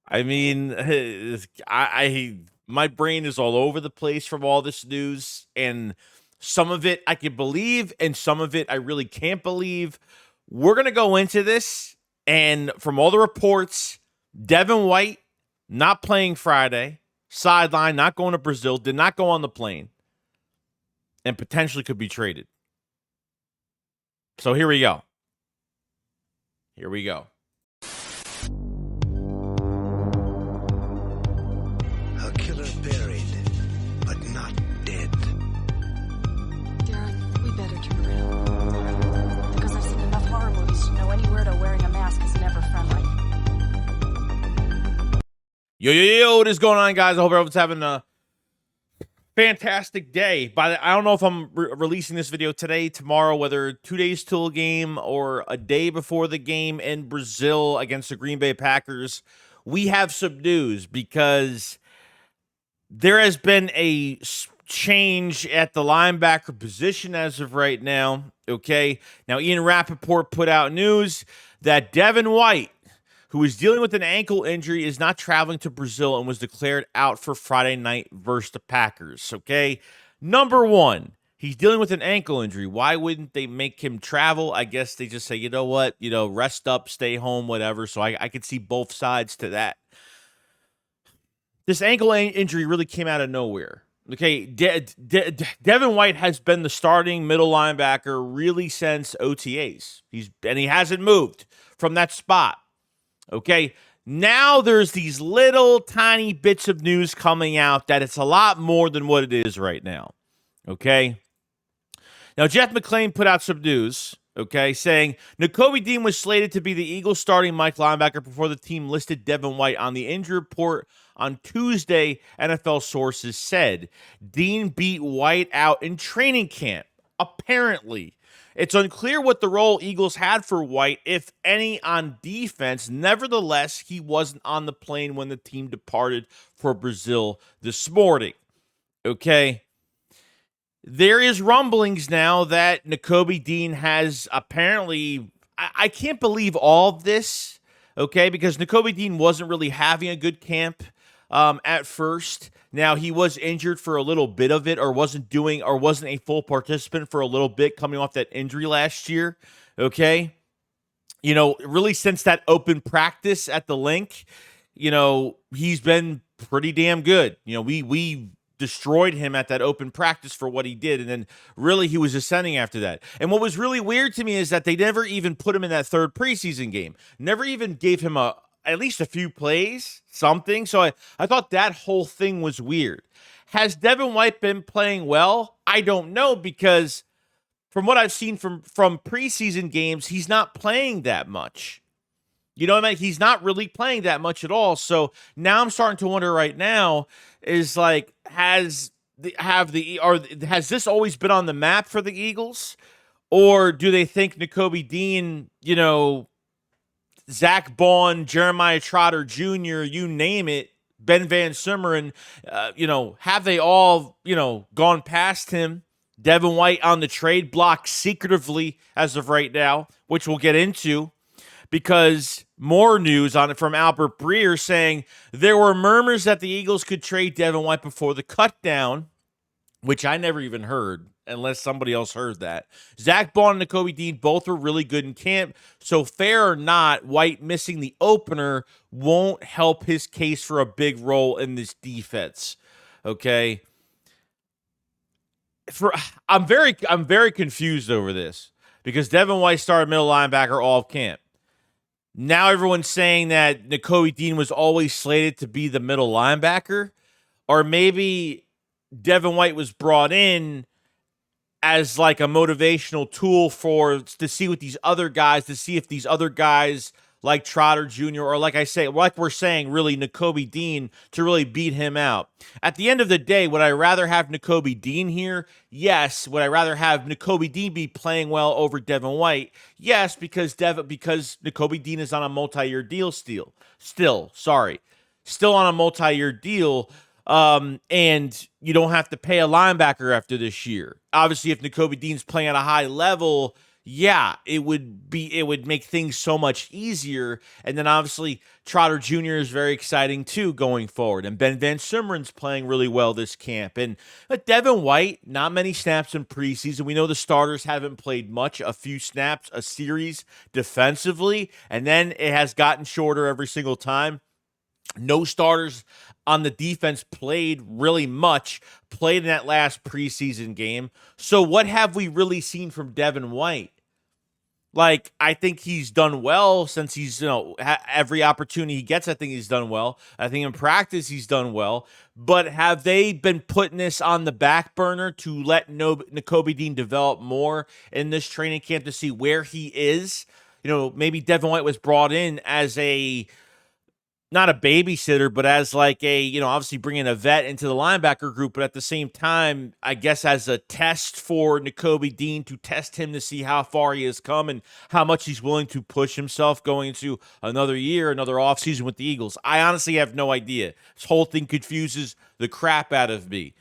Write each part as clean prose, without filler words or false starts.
I mean, my brain is all over the place from all this news, and some of it I can believe, and some of it I really can't believe. We're gonna go into this, and from all the reports, Devin White not playing Friday, sideline, not going to Brazil, did not go on the plane, and potentially could be traded. So here we go. Here we go. A killer buried, but not dead. Darren, we better turn around. Because I've seen enough horror movies to know any weirdo wearing a mask is never friendly. Yo, what is going on, guys? I hope everyone's having a fantastic day. I don't know if I'm releasing this video today, tomorrow, whether 2 days till a game or a day before the game in Brazil against the Green Bay Packers. We have some news because there has been a change at the linebacker position as of right now. Okay. Now, Ian Rappaport put out news that Devin White, who is dealing with an ankle injury, is not traveling to Brazil and was declared out for Friday night versus the Packers, okay? Number one, he's dealing with an ankle injury. Why wouldn't they make him travel? I guess they just say, you know what, rest up, stay home, whatever. So I could see both sides to that. This ankle injury really came out of nowhere. Okay, Devin White has been the starting middle linebacker really since OTAs. He hasn't moved from that spot. Okay, now there's these little tiny bits of news coming out that it's a lot more than what it is right now. Okay, now Jeff McClain put out some news, okay, saying Nakobe Dean was slated to be the Eagles starting Mike linebacker before the team listed Devin White on the injury report on Tuesday. NFL sources said Dean beat White out in training camp, apparently. It's unclear what the role Eagles had for White, if any, on defense. Nevertheless, he wasn't on the plane when the team departed for Brazil this morning. Okay. There is rumblings now that Nakobe Dean has apparently, I can't believe all of this, okay, because Nakobe Dean wasn't really having a good camp at first. Now, he was injured for a little bit of it, or wasn't a full participant for a little bit coming off that injury last year, okay? Really since that open practice at the link, he's been pretty damn good. We destroyed him at that open practice for what he did, and then really he was ascending after that. And what was really weird to me is that they never even put him in that third preseason game. Never even gave him at least a few plays, something. So I thought that whole thing was weird. Has Devin White been playing well? I don't know, because from what I've seen from preseason games, he's not playing that much. You know what I mean? He's not really playing that much at all. So now I'm starting to wonder right now is like, has this always been on the map for the Eagles? Or do they think Nakobe Dean, Zach Bond, Jeremiah Trotter Jr., you name it, Ben Van Sumeren, have they all, gone past him? Devin White on the trade block secretively as of right now, which we'll get into, because more news on it from Albert Breer saying there were murmurs that the Eagles could trade Devin White before the cut down, which I never even heard, unless somebody else heard that. Zach Bond and Nakobe Dean both were really good in camp, so fair or not, White missing the opener won't help his case for a big role in this defense. Okay? I'm very confused over this, because Devin White started middle linebacker all of camp. Now everyone's saying that Nakobe Dean was always slated to be the middle linebacker, or maybe Devin White was brought in as like a motivational tool to see what these other guys, to see if these other guys like Trotter Jr., or like we're saying, really Nakobe Dean, to really beat him out. At the end of the day, would I rather have Nakobe Dean here? Yes. Would I rather have Nakobe Dean be playing well over Devin White? Yes, because Nakobe Dean is on a multi-year deal still on a multi-year deal. And you don't have to pay a linebacker after this year. Obviously, if Nakobe Dean's playing at a high level, yeah, it would make things so much easier. And then obviously Trotter Jr. is very exciting too going forward. And Ben Van Simmeren's playing really well this camp. And but Devin White, not many snaps in preseason. We know the starters haven't played much, a few snaps, a series defensively, and then it has gotten shorter every single time. No starters on the defense played really much, played in that last preseason game. So what have we really seen from Devin White? Like, I think he's done well since he's, every opportunity he gets, I think he's done well. I think in practice he's done well. But have they been putting this on the back burner to let Nakobe Dean develop more in this training camp to see where he is? Maybe Devin White was brought in as not a babysitter, but as like obviously bringing a vet into the linebacker group, but at the same time, I guess as a test for Nakobe Dean to test him to see how far he has come and how much he's willing to push himself going into another year, another offseason with the Eagles. I honestly have no idea. This whole thing confuses the crap out of me.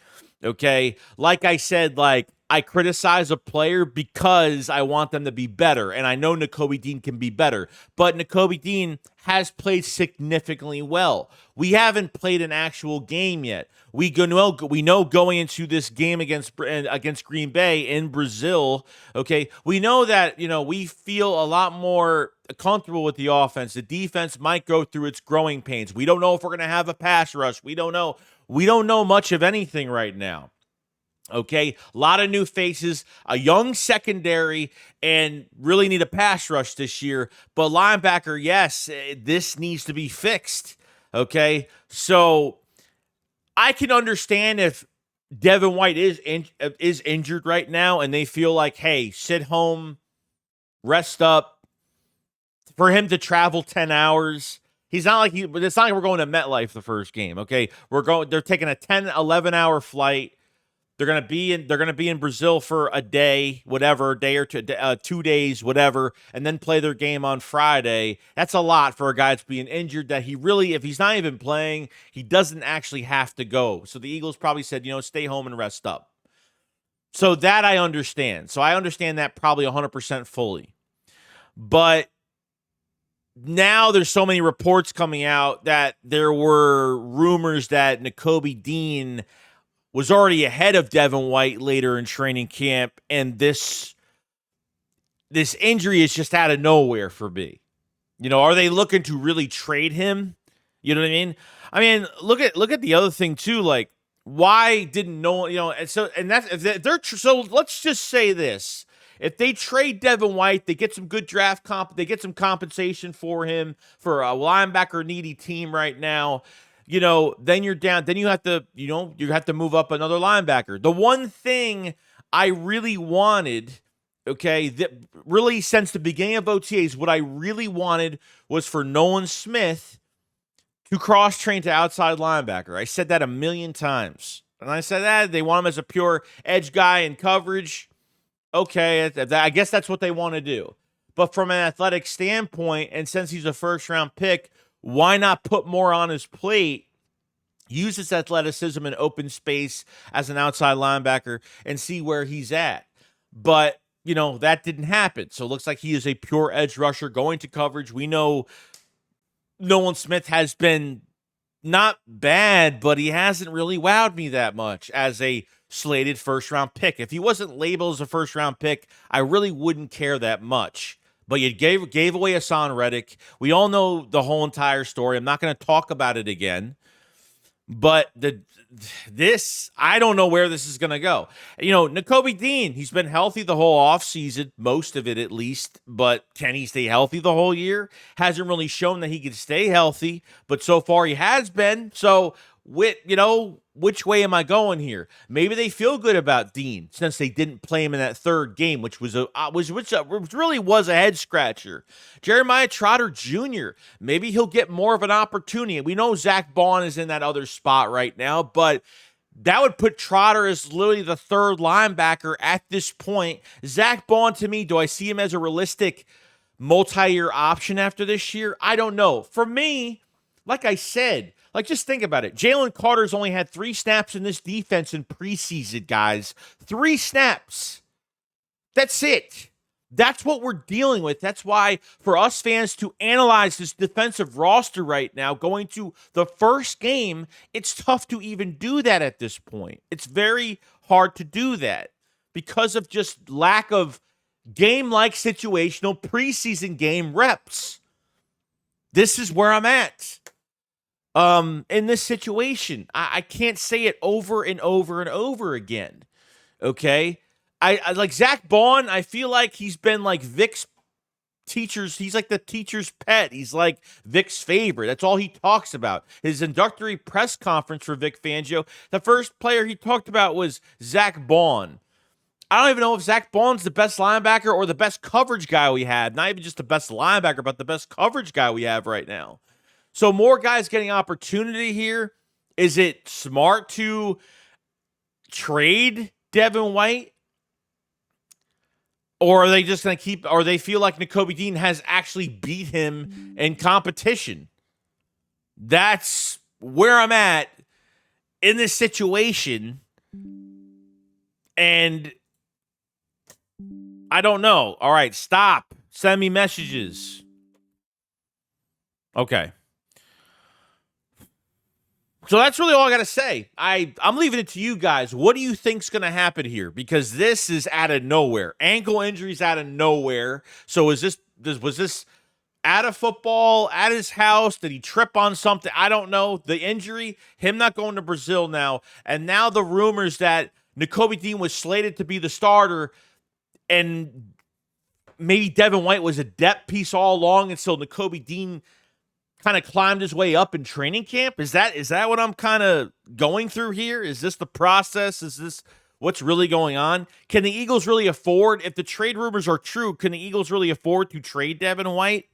Okay. Like I said, I criticize a player because I want them to be better, and I know Nakobe Dean can be better, but Nakobe Dean has played significantly well. We haven't played an actual game yet. We know going into this game against Green Bay in Brazil, okay, we know that, we feel a lot more comfortable with the offense. The defense might go through its growing pains. We don't know if we're going to have a pass rush. We don't know. We don't know much of anything right now. Okay, a lot of new faces, a young secondary, and really need a pass rush this year. But linebacker, yes, this needs to be fixed. Okay, so I can understand if Devin White is injured right now and they feel like, hey, sit home, rest up. For him to travel 10 hours, it's not like we're going to MetLife the first game. Okay, they're taking a 10, 11-hour flight. They're gonna be in Brazil for a day, whatever, day or 2 days, whatever, and then play their game on Friday. That's a lot for a guy that's being injured. That if he's not even playing, he doesn't actually have to go. So the Eagles probably said, stay home and rest up. So that I understand. So I understand that probably 100% fully. But now there's so many reports coming out that there were rumors that Nakobe Dean was already ahead of Devin White later in training camp, and this injury is just out of nowhere for me. Are they looking to really trade him? You know what I mean? I mean, look at the other thing too. Like, why didn't no one? So let's just say this: if they trade Devin White, they get some good draft they get some compensation for him for a linebacker needy team right now. Then you're down. Then you have to move up another linebacker. The one thing I really wanted, okay, that really since the beginning of OTAs, what I really wanted was for Nolan Smith to cross-train to outside linebacker. I said that a million times. And I said that they want him as a pure edge guy in coverage. Okay, I guess that's what they want to do. But from an athletic standpoint, and since he's a first-round pick, why not put more on his plate, use his athleticism in open space as an outside linebacker, and see where he's at? But, that didn't happen. So it looks like he is a pure edge rusher going to coverage. We know Nolan Smith has been not bad, but he hasn't really wowed me that much as a slated first-round pick. If he wasn't labeled as a first-round pick, I really wouldn't care that much. But you gave away Hassan Reddick. We all know the whole entire story. I'm not going to talk about it again. But I don't know where this is going to go. Nakobe Dean, he's been healthy the whole offseason, most of it at least. But can he stay healthy the whole year? Hasn't really shown that he can stay healthy. But so far he has been. So, which way am I going here? Maybe they feel good about Dean since they didn't play him in that third game, which really was a head scratcher. Jeremiah Trotter Jr., maybe he'll get more of an opportunity. We know Zach Bond is in that other spot right now, but that would put Trotter as literally the third linebacker at this point. Zach Bond, to me, do I see him as a realistic multi-year option after this year? I don't know. For me, like I said, just think about it. Jalen Carter's only had 3 snaps in this defense in preseason, guys. 3 snaps. That's it. That's what we're dealing with. That's why for us fans to analyze this defensive roster right now, going to the first game, it's tough to even do that at this point. It's very hard to do that because of just lack of game-like situational preseason game reps. This is where I'm at. In this situation, I can't say it over and over and over again. Okay. I like Zach Bond. I feel like he's been like Vic's teacher's. He's like the teacher's pet. He's like Vic's favorite. That's all he talks about. His introductory press conference for Vic Fangio, the first player he talked about was Zach Bond. I don't even know if Zach Bond's the best linebacker or the best coverage guy we have. Not even just the best linebacker, but the best coverage guy we have right now. So more guys getting opportunity here. Is it smart to trade Devin White? Or are they just going to keep, or they feel like Nakobe Dean has actually beat him in competition? That's where I'm at in this situation. And I don't know. All right, stop. Send me messages. Okay. So that's really all I got to say. I'm leaving it to you guys. What do you think's going to happen here? Because this is out of nowhere. Ankle injuries out of nowhere. So was this at a football, at his house? Did he trip on something? I don't know. The injury, him not going to Brazil now, and now the rumors that Nakobe Dean was slated to be the starter, and maybe Devin White was a depth piece all along, and so Nakobe Dean kind of climbed his way up in training camp. Is that what I'm kind of going through here? Is this the process? Is this what's really going on? Can the Eagles really afford, if the trade rumors are true, can the Eagles really afford to trade Devin White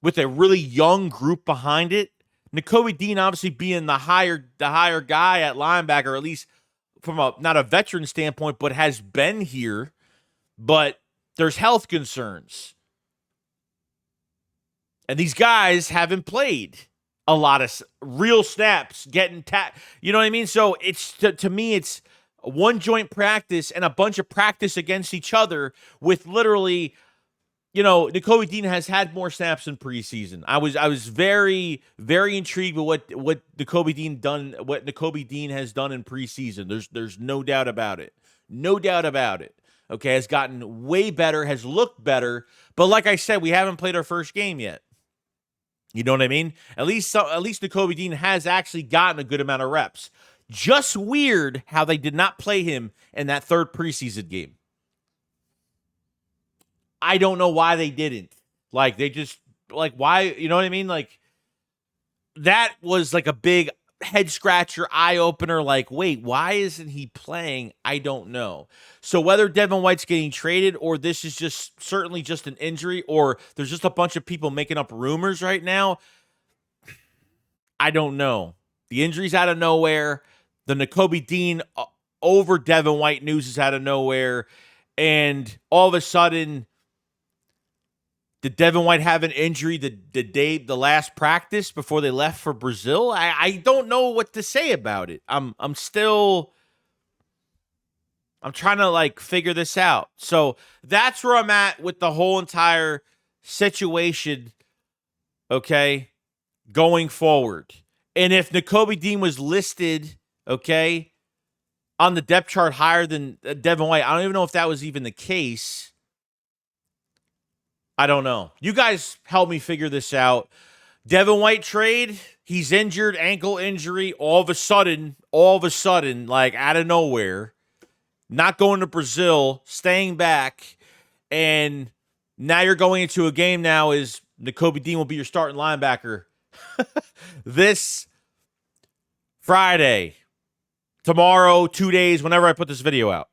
with a really young group behind it? Nakobe Dean obviously being the higher guy at linebacker, or at least from not a veteran standpoint, but has been here. But there's health concerns. And these guys haven't played a lot of real snaps, getting you know what I mean? So it's to me, it's one joint practice and a bunch of practice against each other with literally, Nakobe Dean has had more snaps in preseason. I was very, very intrigued with what Nakobe Dean has done in preseason. There's no doubt about it. No doubt about it. Okay, has gotten way better, has looked better, but like I said, we haven't played our first game yet. You know what I mean? At least Nakobe Dean has actually gotten a good amount of reps. Just weird how they did not play him in that third preseason game. I don't know why they didn't. Like, they just, like, why, you know what I mean? Like, that was like a big head scratcher, eye opener. Like, wait, why isn't he playing? I don't know. So whether Devin White's getting traded, or this is just certainly just an injury, or there's just a bunch of people making up rumors right now, I don't know. The injury's out of nowhere. The Nakobe Dean over Devin White news is out of nowhere. And all of a sudden, did Devin White have an injury the last practice before they left for Brazil? I don't know what to say about it. I'm trying to like figure this out. So that's where I'm at with the whole entire situation. Okay, going forward, and if Nakobe Dean was listed, okay, on the depth chart higher than Devin White, I don't even know if that was even the case. I don't know. You guys help me figure this out. Devin White trade, he's injured, ankle injury, all of a sudden, like out of nowhere, not going to Brazil, staying back, and now you're going into a game now is Nakobe Dean will be your starting linebacker this Friday, tomorrow, 2 days, whenever I put this video out.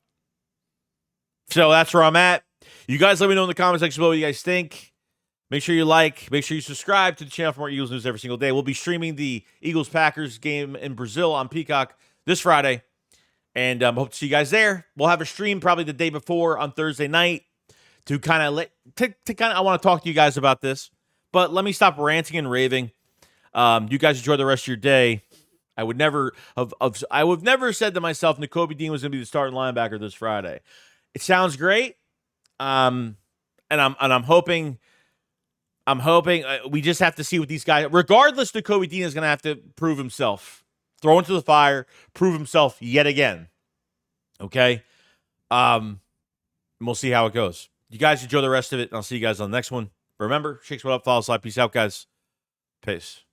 So that's where I'm at. You guys let me know in the comment section below what you guys think. Make sure you like. Make sure you subscribe to the channel for more Eagles news every single day. We'll be streaming the Eagles-Packers game in Brazil on Peacock this Friday. And hope to see you guys there. We'll have a stream probably the day before on Thursday night to kind of I want to talk to you guys about this. But let me stop ranting and raving. You guys enjoy the rest of your day. I would never have said to myself Nakobe Dean was going to be the starting linebacker this Friday. It sounds great. And I'm hoping we just have to see what these guys. Regardless, Nakobe Dean is going to have to prove himself, throw into the fire, prove himself yet again. Okay, we'll see how it goes. You guys enjoy the rest of it, and I'll see you guys on the next one. Remember, Shakes what up, follow slide. Peace out, guys. Peace.